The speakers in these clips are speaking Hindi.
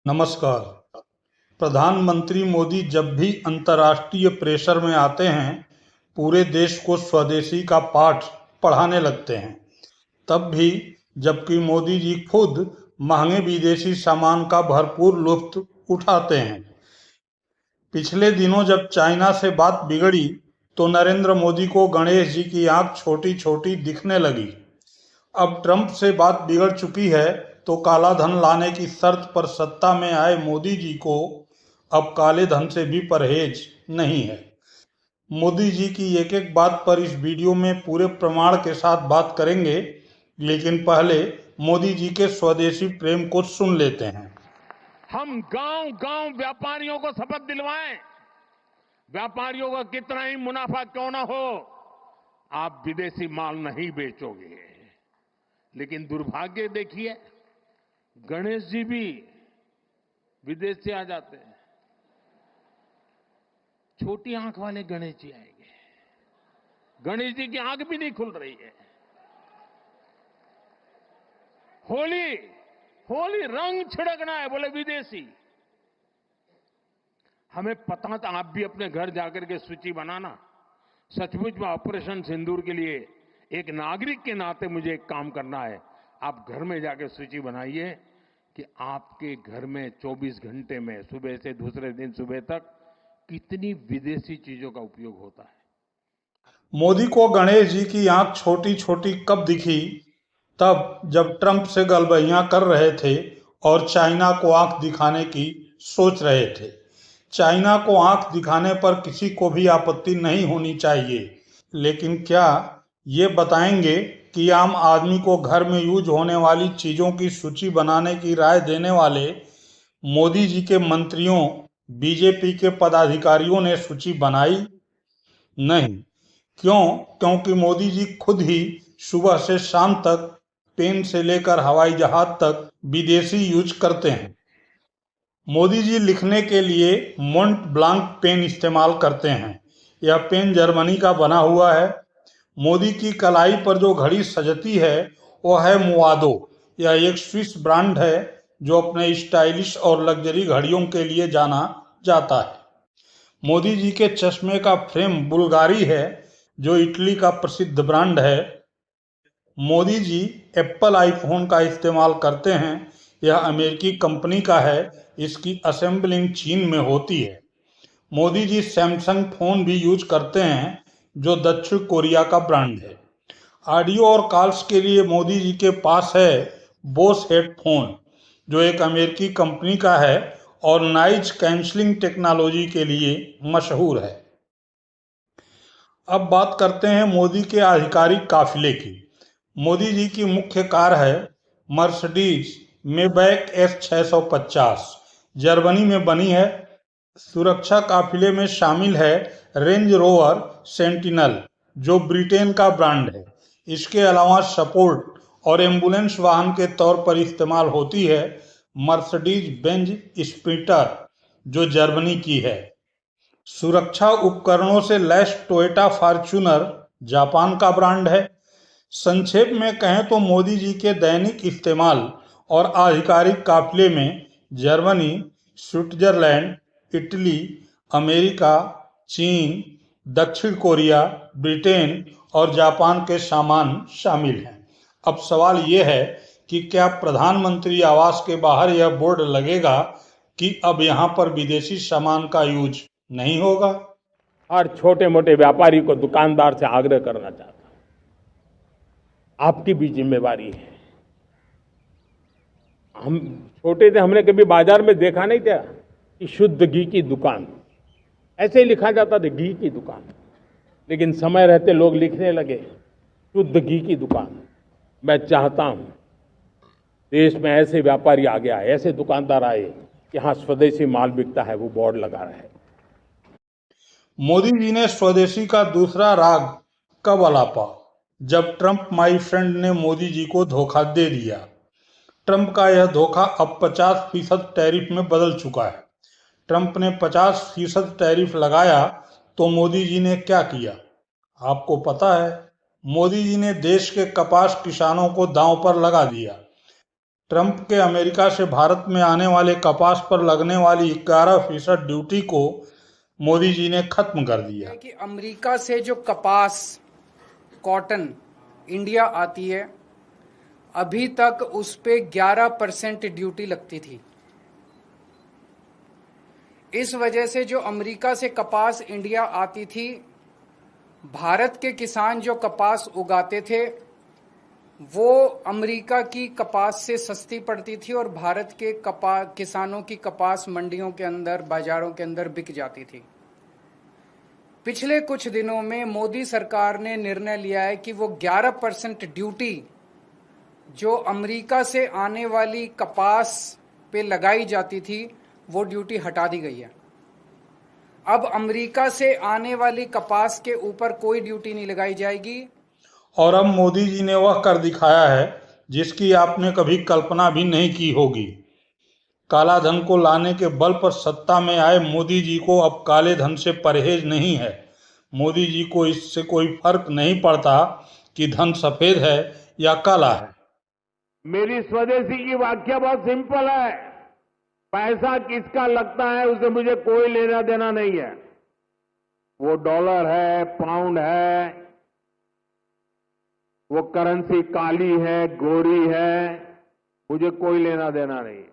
नमस्कार। प्रधानमंत्री मोदी जब भी अंतर्राष्ट्रीय प्रेशर में आते हैं, पूरे देश को स्वदेशी का पाठ पढ़ाने लगते हैं। तब भी जबकि मोदी जी खुद महंगे विदेशी सामान का भरपूर लुत्फ उठाते हैं। पिछले दिनों जब चाइना से बात बिगड़ी तो नरेंद्र मोदी को गणेश जी की आंख छोटी छोटी दिखने लगी। अब ट्रंप से बात बिगड़ चुकी है तो काला धन लाने की शर्त पर सत्ता में आए मोदी जी को अब काले धन से भी परहेज नहीं है। मोदी जी की एक एक बात पर इस वीडियो में पूरे प्रमाण के साथ बात करेंगे, लेकिन पहले मोदी जी के स्वदेशी प्रेम को सुन लेते हैं। हम गांव गांव व्यापारियों को शपथ दिलवाएं, व्यापारियों का कितना ही मुनाफा क्यों ना हो, आप विदेशी माल नहीं बेचोगे। लेकिन दुर्भाग्य देखिए, गणेश जी भी विदेश से आ जाते हैं। छोटी आंख वाले गणेश जी आएंगे, गणेश जी की आंख भी नहीं खुल रही है। होली होली रंग छिड़कना है, बोले विदेशी। हमें पता था, आप भी अपने घर जाकर के सूची बनाना। सचमुच में ऑपरेशन सिंदूर के लिए एक नागरिक के नाते मुझे एक काम करना है। आप घर में जाकर सूची बनाइए कि आपके घर में 24 घंटे में सुबह से दूसरे दिन सुबह तक कितनी विदेशी चीजों का उपयोग होता है। मोदी को गणेश जी की आंख छोटी छोटी कब दिखी? तब जब ट्रंप से गलबैयां कर रहे थे और चाइना को आंख दिखाने की सोच रहे थे। चाइना को आंख दिखाने पर किसी को भी आपत्ति नहीं होनी चाहिए, लेकिन क्या ये बताएंगे कि आम आदमी को घर में यूज होने वाली चीजों की सूची बनाने की राय देने वाले मोदी जी के मंत्रियों, बीजेपी के पदाधिकारियों ने सूची बनाई? नहीं। क्यों? क्योंकि मोदी जी खुद ही सुबह से शाम तक पेन से लेकर हवाई जहाज तक विदेशी यूज करते हैं। मोदी जी लिखने के लिए मोंट ब्लांक पेन इस्तेमाल करते हैं। यह पेन जर्मनी का बना हुआ है। मोदी की कलाई पर जो घड़ी सजती है वह है मुआदो। यह एक स्विस ब्रांड है जो अपने स्टाइलिश और लग्जरी घड़ियों के लिए जाना जाता है। मोदी जी के चश्मे का फ्रेम बुल्गारी है जो इटली का प्रसिद्ध ब्रांड है। मोदी जी एप्पल आईफोन का इस्तेमाल करते हैं। यह अमेरिकी कंपनी का है, इसकी असेंबलिंग चीन में होती है। मोदी जी सैमसंग फोन भी यूज करते हैं जो दक्षिण कोरिया का ब्रांड है। ऑडियो और कॉल्स के लिए मोदी जी के पास है बोस हेडफोन जो एक अमेरिकी कंपनी का है और नॉइज कैंसलिंग टेक्नोलॉजी के लिए मशहूर है। अब बात करते हैं मोदी के आधिकारिक काफिले की। मोदी जी की मुख्य कार है मर्सिडीज मेबैक S650, जर्मनी में बनी है। सुरक्षा काफिले में शामिल है रेंज रोवर सेंटिनल जो ब्रिटेन का ब्रांड है। इसके अलावा सपोर्ट और एम्बुलेंस वाहन के तौर पर इस्तेमाल होती है मर्सिडीज बेंज स्प्रिंटर जो जर्मनी की है। सुरक्षा उपकरणों से लैस टोयोटा फॉर्च्यूनर जापान का ब्रांड है। संक्षेप में कहें तो मोदी जी के दैनिक इस्तेमाल और आधिकारिक काफिले में जर्मनी, स्विट्जरलैंड, इटली, अमेरिका, चीन, दक्षिण कोरिया, ब्रिटेन और जापान के सामान शामिल हैं। अब सवाल यह है कि क्या प्रधानमंत्री आवास के बाहर यह बोर्ड लगेगा कि अब यहाँ पर विदेशी सामान का यूज नहीं होगा? हर छोटे मोटे व्यापारी को, दुकानदार से आग्रह करना चाहता हूं, आपकी भी जिम्मेवारी है। हम छोटे थे, हमने कभी बाजार में देखा नहीं था कि शुद्ध घी की दुकान, ऐसे ही लिखा जाता था घी की दुकान। लेकिन समय रहते लोग लिखने लगे शुद्ध घी की दुकान। मैं चाहता हूं देश में ऐसे व्यापारी आ गया, ऐसे दुकानदार आए कि हाँ स्वदेशी माल बिकता है, वो बोर्ड लगा रहे। मोदी जी ने स्वदेशी का दूसरा राग कब अलापा? जब ट्रंप माई फ्रेंड ने मोदी जी को धोखा दे दिया। ट्रंप का यह धोखा अब 50% टैरिफ में बदल चुका है। ट्रंप ने 50% टैरिफ लगाया तो मोदी जी ने क्या किया आपको पता है? मोदी जी ने देश के कपास किसानों को दांव पर लगा दिया। ट्रंप के अमेरिका से भारत में आने वाले कपास पर लगने वाली 11% ड्यूटी को मोदी जी ने खत्म कर दिया। कि अमेरिका से जो कपास कॉटन इंडिया आती है, अभी तक उस पे 11% ड्यूटी लगती थी। इस वजह से जो अमेरिका से कपास इंडिया आती थी, भारत के किसान जो कपास उगाते थे वो अमेरिका की कपास से सस्ती पड़ती थी और भारत के किसानों की कपास मंडियों के अंदर, बाजारों के अंदर बिक जाती थी। पिछले कुछ दिनों में मोदी सरकार ने निर्णय लिया है कि वो 11% ड्यूटी जो अमेरिका से आने वाली कपास पे लगाई जाती थी, वो ड्यूटी हटा दी गई है। अब अमेरिका से आने वाली कपास के ऊपर कोई ड्यूटी नहीं लगाई जाएगी। और अब मोदी जी ने वह कर दिखाया है जिसकी आपने कभी कल्पना भी नहीं की होगी। काला धन को लाने के बल पर सत्ता में आए मोदी जी को अब काले धन से परहेज नहीं है। मोदी जी को इससे कोई फर्क नहीं पड़ता कि धन सफेद है या काला है। मेरी स्वदेशी की व्याख्या बहुत सिंपल है। पैसा किसका लगता है उससे मुझे कोई लेना देना नहीं है। वो डॉलर है, पाउंड है, वो करेंसी काली है, गोरी है, मुझे कोई लेना देना नहीं है।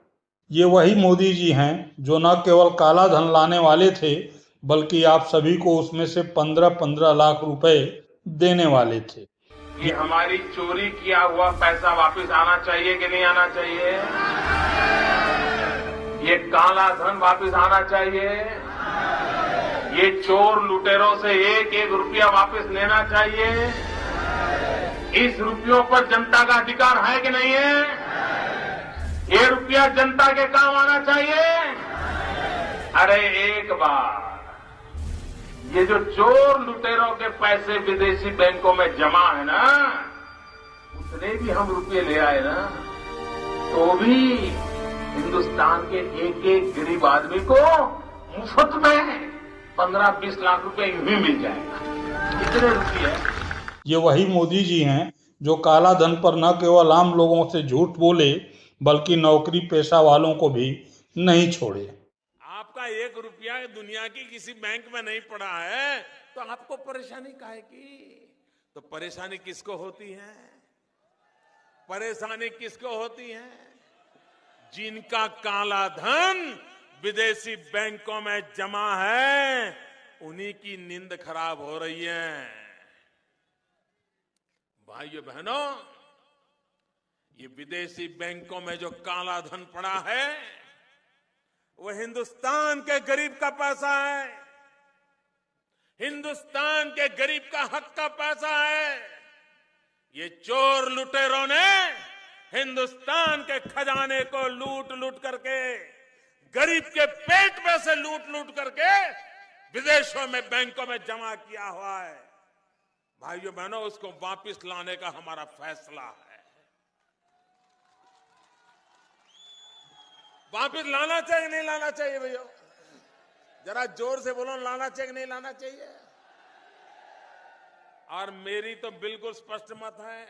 ये वही मोदी जी हैं जो न केवल काला धन लाने वाले थे, बल्कि आप सभी को उसमें से 15-15 लाख रुपए देने वाले थे। ये हमारी चोरी किया हुआ पैसा वापस आना चाहिए कि नहीं आना चाहिए? ये काला धन वापस आना चाहिए। ये चोर लुटेरों से एक एक रुपया वापस लेना चाहिए। इस रुपयों पर जनता का अधिकार है कि नहीं है? ये रुपया जनता के काम आना चाहिए। अरे एक बार ये जो चोर लुटेरों के पैसे विदेशी बैंकों में जमा है ना, उतने भी हम रुपये ले आए ना, तो भी हिंदुस्तान के एक एक गरीब आदमी को मुफ्त में 15-20 लाख रुपए यूं ही मिल जाएगा। कितने रुपये? ये वही मोदी जी हैं जो काला धन पर न केवल आम लोगों से झूठ बोले, बल्कि नौकरी पेशा वालों को भी नहीं छोड़े। आपका 1 रुपया दुनिया की किसी बैंक में नहीं पड़ा है तो आपको परेशानी काहे की? तो परेशानी किसको होती है? परेशानी किसको होती है? जिनका काला धन विदेशी बैंकों में जमा है, उन्हीं की नींद खराब हो रही है। भाइयों बहनों, ये विदेशी बैंकों में जो काला धन पड़ा है वो हिंदुस्तान के गरीब का पैसा है, हिंदुस्तान के गरीब का हक का पैसा है। ये चोर लुटेरों ने हिंदुस्तान के खजाने को लूट लूट करके, गरीब के पेट में से लूट लूट करके विदेशों में बैंकों में जमा किया हुआ है। भाइयों बहनों, उसको वापस लाने का हमारा फैसला है। वापस लाना चाहिए नहीं लाना चाहिए? भैया जरा जोर से बोलो, लाना चाहिए नहीं लाना चाहिए? और मेरी तो बिल्कुल स्पष्ट मत है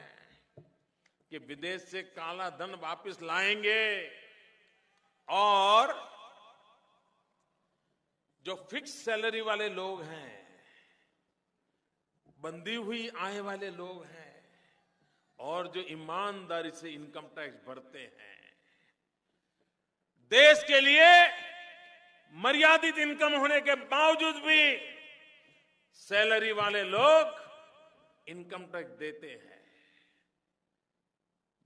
कि विदेश से काला धन वापस लाएंगे और जो फिक्स सैलरी वाले लोग हैं, बंधी हुई आय वाले लोग हैं और जो ईमानदारी से इनकम टैक्स भरते हैं, देश के लिए मर्यादित इनकम होने के बावजूद भी सैलरी वाले लोग इनकम टैक्स देते हैं।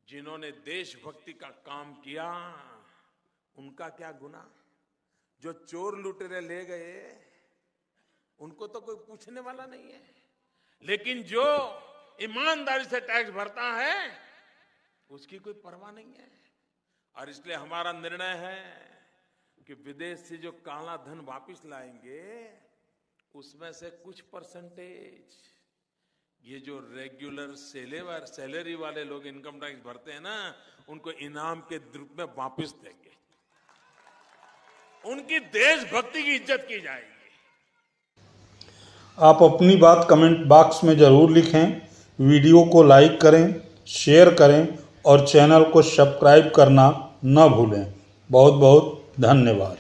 जिन्होंने देशभक्ति का काम किया उनका क्या गुनाह? जो चोर लुटेरे ले गए उनको तो कोई पूछने वाला नहीं है, लेकिन जो ईमानदारी से टैक्स भरता है उसकी कोई परवाह नहीं है। और इसलिए हमारा निर्णय है कि विदेश से जो काला धन वापस लाएंगे उसमें से कुछ परसेंटेज ये जो रेगुलर सैलरी वाले लोग इनकम टैक्स भरते हैं ना, उनको इनाम के रूप में वापस देंगे। उनकी देशभक्ति की इज्जत की जाएगी। आप अपनी बात कमेंट बॉक्स में जरूर लिखें, वीडियो को लाइक करें, शेयर करें और चैनल को सब्सक्राइब करना न भूलें। बहुत बहुत धन्यवाद।